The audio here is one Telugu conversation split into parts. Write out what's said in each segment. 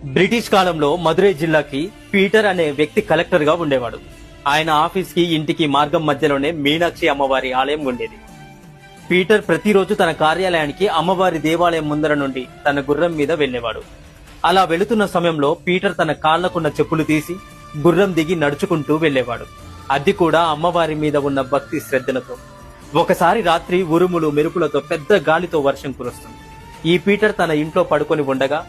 బ్రిటిష్ కాలంలో మదురై జిల్లాకి పీటర్ అనే వ్యక్తి కలెక్టర్ గా ఉండేవాడు. ఆయన ఆఫీస్ కి ఇంటికి మార్గం మధ్యలోనే మీనాక్షి అమ్మవారి ఆలయం ఉండేది. పీటర్ ప్రతిరోజు తన కార్యాలయానికి అమ్మవారి దేవాలయం ముందర నుండి తన గుర్రం మీద వెళ్లేవాడు. అలా వెళుతున్న సమయంలో పీటర్ తన కాళ్లకున్న చెప్పులు తీసి గుర్రం దిగి నడుచుకుంటూ వెళ్లేవాడు. అది కూడా అమ్మవారి మీద ఉన్న భక్తి శ్రద్ధలతో. ఒకసారి రాత్రి ఉరుములు మెరుపులతో పెద్ద గాలితో వర్షం కురుస్తుంది. ఈ పీటర్ తన ఇంట్లో పడుకొని ఉండగా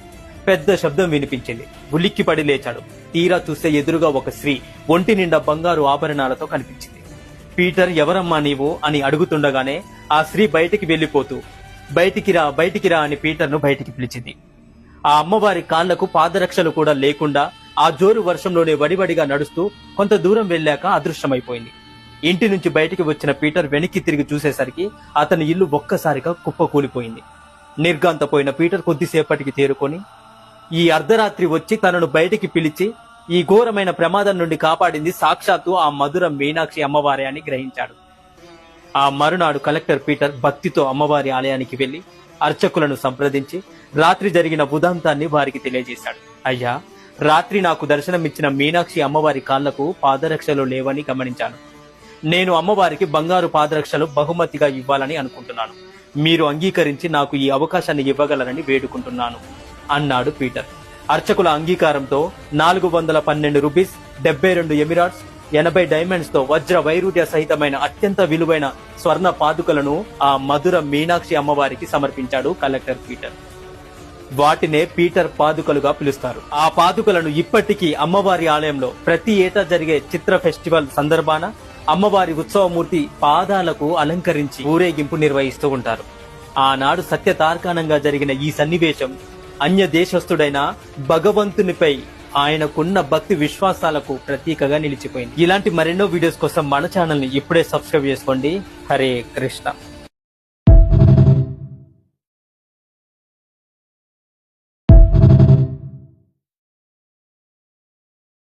పెద్ద శబ్దం వినిపించింది. ఉలిక్కిపడి లేచాడు. తీరా చూస్తే ఎదురుగా ఒక స్త్రీ ఒంటి నిండా బంగారు ఆభరణాలతో కనిపించింది. పీటర్ ఎవరమ్మా నీవు అని అడుగుతుండగానే ఆ స్త్రీ బయటికి వెళ్లిపోతూ బయటికి రా అని పీటర్ ను బయటికి పిలిచింది. ఆ అమ్మవారి కాళ్లకు పాదరక్షలు కూడా లేకుండా ఆ జోరు వర్షంలోనే వడివడిగా నడుస్తూ కొంత దూరం వెళ్ళాక అదృశ్యమైపోయింది. ఇంటి నుంచి బయటికి వచ్చిన పీటర్ వెనక్కి తిరిగి చూసేసరికి అతని ఇల్లు ఒక్కసారిగా కుప్పకూలిపోయింది. నిర్ఘాంతపోయిన పీటర్ కొద్దిసేపటికి తేరుకొని ఈ అర్ధరాత్రి వచ్చి తనను బయటికి పిలిచి ఈ ఘోరమైన ప్రమాదం నుండి కాపాడింది సాక్షాత్తు ఆ మధుర మీనాక్షి అమ్మవారే అని గ్రహించాడు. ఆ మరునాడు కలెక్టర్ పీటర్ భక్తితో అమ్మవారి ఆలయానికి వెళ్లి అర్చకులను సంప్రదించి రాత్రి జరిగిన ఉదంతాన్ని వారికి తెలియజేశాడు. అయ్యా, రాత్రి నాకు దర్శనమిచ్చిన మీనాక్షి అమ్మవారి కాళ్లకు పాదరక్షలు లేవని గమనించాను. నేను అమ్మవారికి బంగారు పాదరక్షలు బహుమతిగా ఇవ్వాలని అనుకుంటున్నాను. మీరు అంగీకరించి నాకు ఈ అవకాశాన్ని ఇవ్వగలరని వేడుకుంటున్నాను అన్నాడు పీటర్. అర్చకుల అంగీకారంతో 412 రూపీస్, 72 ఎమిరాట్స్, 80 డైమండ్స్ తో వజ్ర వైరూట్య సహితమైన అత్యంత విలువైన స్వర్ణ పాదుకలను ఆ మధుర మీనాక్షి అమ్మవారికి సమర్పించాడు కలెక్టర్ పీటర్. వాటినే పీటర్ పాదుకలుగా పిలుస్తారు. ఆ పాదుకలను ఇప్పటికీ అమ్మవారి ఆలయంలో ప్రతి ఏటా జరిగే చిత్ర ఫెస్టివల్ సందర్భాన అమ్మవారి ఉత్సవమూర్తి పాదాలకు అలంకరించి ఊరేగింపు నిర్వహిస్తూ ఉంటారు. ఆనాడు సత్యతార్కాణంగా జరిగిన ఈ సన్నివేశం అన్య దేశస్థుడైన భగవంతునిపై ఆయనకున్న భక్తి విశ్వాసాలకు ప్రతీకగా నిలిచిపోయింది. ఇలాంటి మరెన్నో వీడియోస్ కోసం మన ఛానల్ ని ఇప్పుడే సబ్స్క్రైబ్ చేసుకోండి. హరే కృష్ణ.